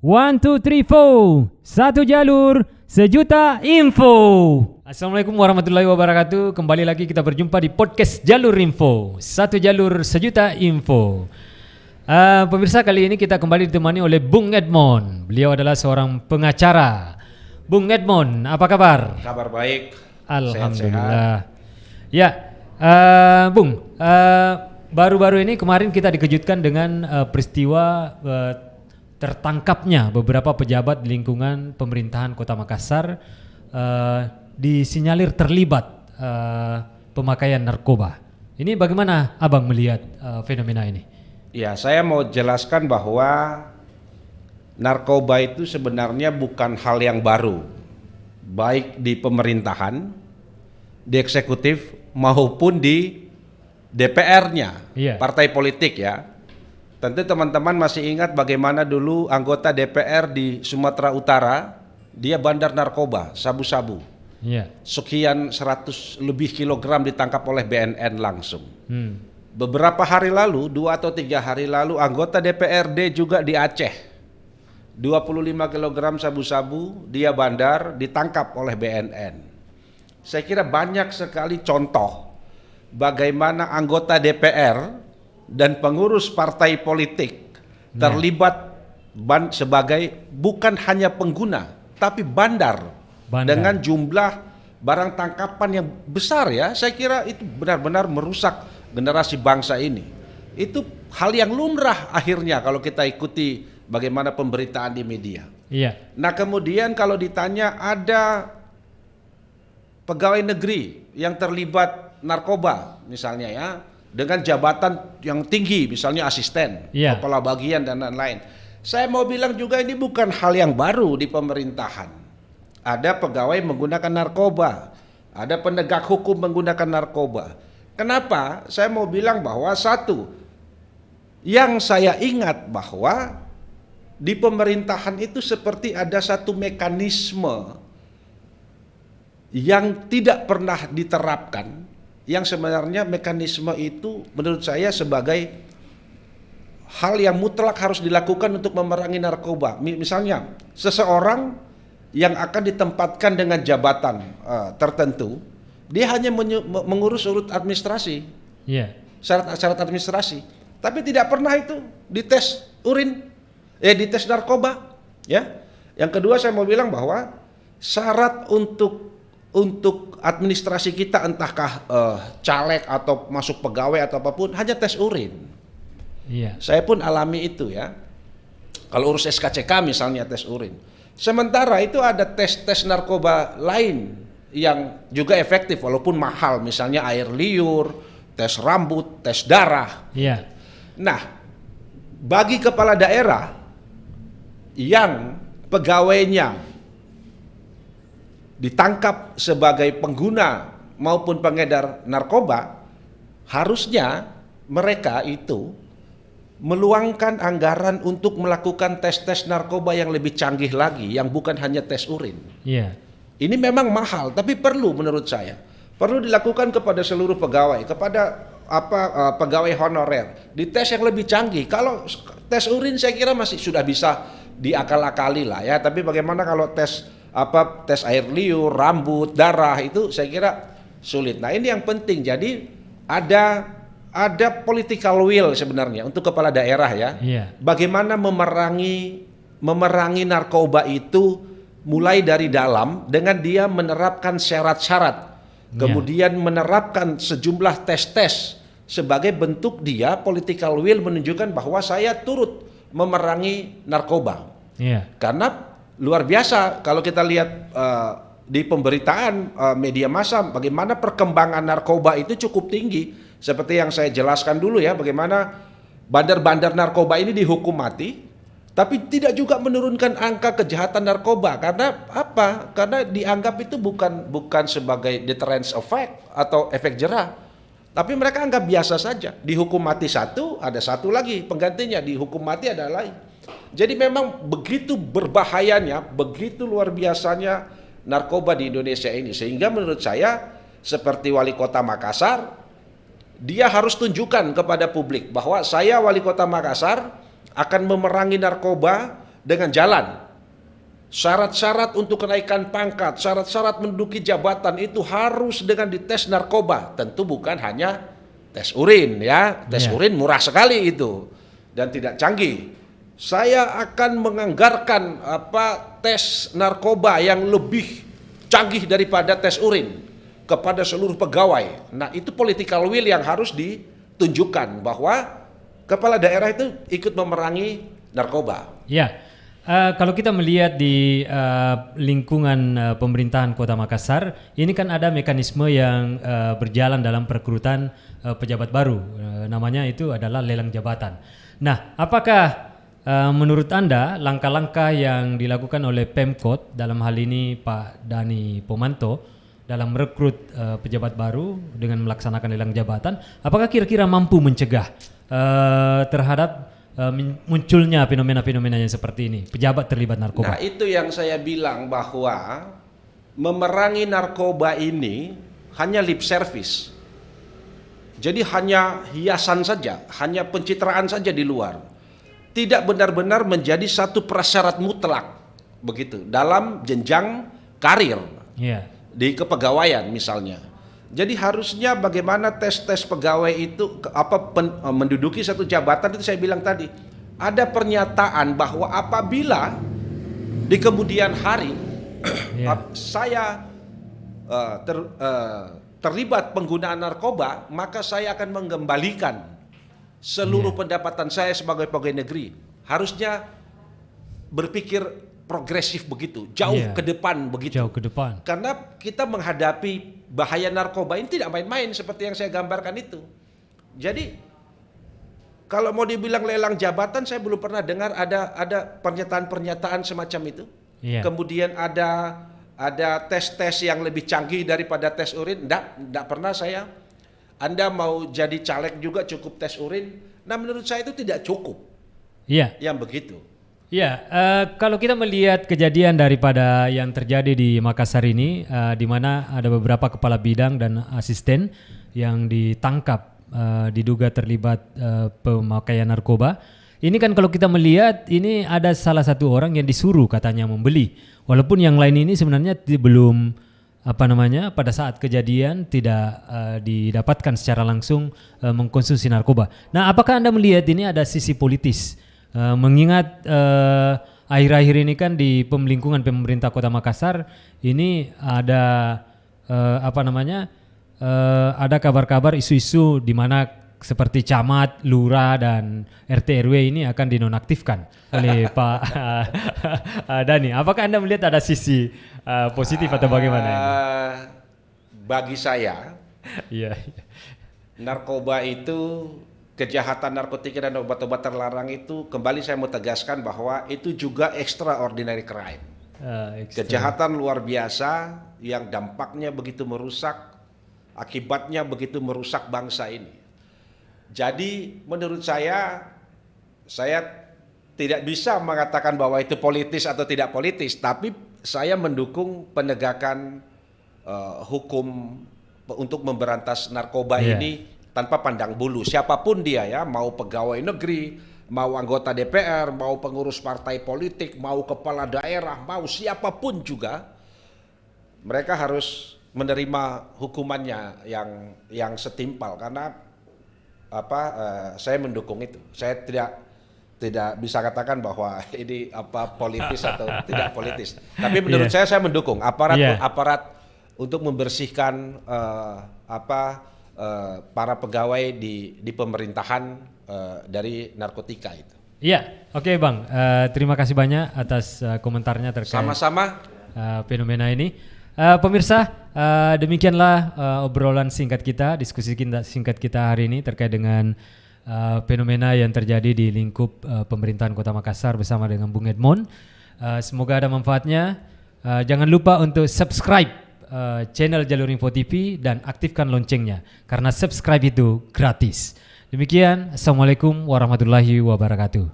One, two, three, four. Satu jalur, sejuta info. Assalamualaikum warahmatullahi wabarakatuh. Kembali lagi kita berjumpa di podcast Jalur Info. Satu jalur, sejuta info. Pemirsa, kali ini kita kembali ditemani oleh Bung Edmond. Beliau adalah seorang pengacara. Bung Edmond, apa kabar? Kabar baik. Alhamdulillah. Ya, Bung. Baru-baru ini kemarin kita dikejutkan dengan peristiwa tertangkapnya beberapa pejabat di lingkungan pemerintahan Kota Makassar disinyalir terlibat pemakaian narkoba. Ini bagaimana Abang melihat fenomena ini? Ya, saya mau jelaskan bahwa narkoba itu sebenarnya bukan hal yang baru, baik di pemerintahan, di eksekutif maupun di DPR-nya, partai politik ya. Tentu teman-teman masih ingat bagaimana dulu anggota DPR di Sumatera Utara, dia bandar narkoba, sabu-sabu. Sekian 100 lebih kilogram ditangkap oleh BNN langsung. Beberapa hari lalu, 2 atau 3 hari lalu, anggota DPRD juga di Aceh. 25 kilogram sabu-sabu, dia bandar, ditangkap oleh BNN. Saya kira banyak sekali contoh bagaimana anggota DPR dan pengurus partai politik terlibat sebagai bukan hanya pengguna tapi bandar dengan jumlah barang tangkapan yang besar ya. Saya kira itu benar-benar merusak generasi bangsa ini. Itu hal yang lumrah akhirnya kalau kita ikuti bagaimana pemberitaan di media. Nah, kemudian kalau ditanya ada pegawai negeri yang terlibat narkoba misalnya ya, dengan jabatan yang tinggi, misalnya asisten, kepala bagian dan lain-lain. Saya mau bilang juga ini bukan hal yang baru di pemerintahan. Ada pegawai menggunakan narkoba, ada penegak hukum menggunakan narkoba. Kenapa? Saya mau bilang bahwa satu, yang saya ingat bahwa di pemerintahan itu seperti ada satu mekanisme yang tidak pernah diterapkan, yang sebenarnya mekanisme itu menurut saya sebagai hal yang mutlak harus dilakukan untuk memerangi narkoba. Misalnya seseorang yang akan ditempatkan dengan jabatan tertentu, dia hanya mengurus urut administrasi, syarat administrasi, tapi tidak pernah itu dites urin, dites narkoba. Ya. Yang kedua saya mau bilang bahwa syarat untuk administrasi kita, entahkah caleg atau masuk pegawai atau apapun, hanya tes urin. Saya pun alami itu ya. Kalau urus SKCK misalnya tes urin. Sementara itu ada tes narkoba lain yang juga efektif walaupun mahal, misalnya air liur, tes rambut, tes darah. Nah, bagi kepala daerah yang pegawainya ditangkap sebagai pengguna maupun pengedar narkoba, harusnya mereka itu meluangkan anggaran untuk melakukan tes-tes narkoba yang lebih canggih lagi, yang bukan hanya tes urin. Ini memang mahal, tapi perlu menurut saya. Perlu dilakukan kepada seluruh pegawai, kepada pegawai honorer, di tes yang lebih canggih. Kalau tes urin saya kira masih sudah bisa diakal-akali lah ya, tapi bagaimana kalau tes air liur, rambut, darah, itu saya kira sulit. Nah, ini yang penting. Jadi ada political will sebenarnya untuk kepala daerah ya. Bagaimana memerangi narkoba itu mulai dari dalam dengan dia menerapkan syarat-syarat. Kemudian menerapkan sejumlah tes-tes sebagai bentuk dia political will menunjukkan bahwa saya turut memerangi narkoba. Karena luar biasa kalau kita lihat di pemberitaan media massa bagaimana perkembangan narkoba itu cukup tinggi, seperti yang saya jelaskan dulu ya, bagaimana bandar-bandar narkoba ini dihukum mati tapi tidak juga menurunkan angka kejahatan narkoba. Karena apa? Karena dianggap itu bukan sebagai deterrence effect atau efek jerah, tapi mereka anggap biasa saja. Dihukum mati satu, ada satu lagi penggantinya, dihukum mati ada lain. Jadi memang begitu berbahayanya, begitu luar biasanya narkoba di Indonesia ini. Sehingga menurut saya seperti wali kota Makassar, dia harus tunjukkan kepada publik bahwa saya wali kota Makassar akan memerangi narkoba dengan jalan. Syarat-syarat untuk kenaikan pangkat, syarat-syarat menduduki jabatan itu harus dengan dites narkoba. Tentu bukan hanya tes urin ya. Tes urin murah sekali itu dan tidak canggih. Saya akan menganggarkan tes narkoba yang lebih canggih daripada tes urin kepada seluruh pegawai. Nah, itu political will yang harus ditunjukkan bahwa kepala daerah itu ikut memerangi narkoba. Ya. Kalau kita melihat di lingkungan pemerintahan Kota Makassar, ini kan ada mekanisme yang berjalan dalam perekrutan pejabat baru. Namanya itu adalah lelang jabatan. Nah, apakah menurut Anda langkah-langkah yang dilakukan oleh Pemkot dalam hal ini Pak Dhani Pomanto dalam merekrut pejabat baru dengan melaksanakan lelang jabatan, apakah kira-kira mampu mencegah terhadap munculnya fenomena-fenomena yang seperti ini, pejabat terlibat narkoba? Nah, itu yang saya bilang bahwa memerangi narkoba ini hanya lip service. Jadi hanya hiasan saja, hanya pencitraan saja di luar. Tidak benar-benar menjadi satu prasyarat mutlak begitu dalam jenjang karir. Di kepegawaian misalnya. Jadi harusnya bagaimana tes pegawai itu menduduki satu jabatan itu saya bilang tadi. Ada pernyataan bahwa apabila di kemudian hari saya terlibat penggunaan narkoba, maka saya akan mengembalikan seluruh pendapatan saya sebagai pegawai negeri. Harusnya berpikir progresif begitu, jauh ke depan begitu. Jauh ke depan. Karena kita menghadapi bahaya narkoba ini tidak main-main seperti yang saya gambarkan itu. Jadi kalau mau dibilang lelang jabatan, saya belum pernah dengar ada pernyataan-pernyataan semacam itu. Kemudian ada tes-tes yang lebih canggih daripada tes urin. Enggak pernah saya. Anda mau jadi caleg juga cukup tes urin. Nah, menurut saya itu tidak cukup. Yang begitu. Kalau kita melihat kejadian daripada yang terjadi di Makassar ini, di mana ada beberapa kepala bidang dan asisten yang ditangkap diduga terlibat pemakaian narkoba. Ini kan kalau kita melihat ini ada salah satu orang yang disuruh katanya membeli, walaupun yang lain ini sebenarnya belum pada saat kejadian tidak didapatkan secara langsung mengkonsumsi narkoba. Nah, apakah Anda melihat ini ada sisi politis? Mengingat akhir-akhir ini kan di lingkungan pemerintah Kota Makassar ini ada ada kabar-kabar isu-isu di mana seperti camat, lurah dan RT RW ini akan dinonaktifkan oleh Pak Dhani. Apakah Anda melihat ada sisi positif atau bagaimana? Bagi saya, narkoba itu, kejahatan narkotika dan obat-obat terlarang itu, kembali saya mau tegaskan bahwa itu juga extraordinary crime. Kejahatan luar biasa yang dampaknya begitu merusak, akibatnya begitu merusak bangsa ini. Jadi menurut saya tidak bisa mengatakan bahwa itu politis atau tidak politis, tapi saya mendukung penegakan hukum untuk memberantas narkoba ini tanpa pandang bulu, siapapun dia ya, mau pegawai negeri, mau anggota DPR, mau pengurus partai politik, mau kepala daerah, mau siapapun juga, mereka harus menerima hukumannya yang setimpal. Karena saya mendukung itu. Saya tidak bisa katakan bahwa ini politis atau tidak politis. Tapi menurut saya mendukung aparat untuk membersihkan para pegawai di pemerintahan dari narkotika itu. Oke Bang. Terima kasih banyak atas komentarnya terkait sama-sama fenomena ini. Pemirsa, demikianlah obrolan singkat kita, diskusi singkat kita hari ini terkait dengan fenomena yang terjadi di lingkup pemerintahan Kota Makassar bersama dengan Bung Edmond. Semoga ada manfaatnya. Jangan lupa untuk subscribe channel Jalur Info TV dan aktifkan loncengnya karena subscribe itu gratis. Demikian, Assalamualaikum warahmatullahi wabarakatuh.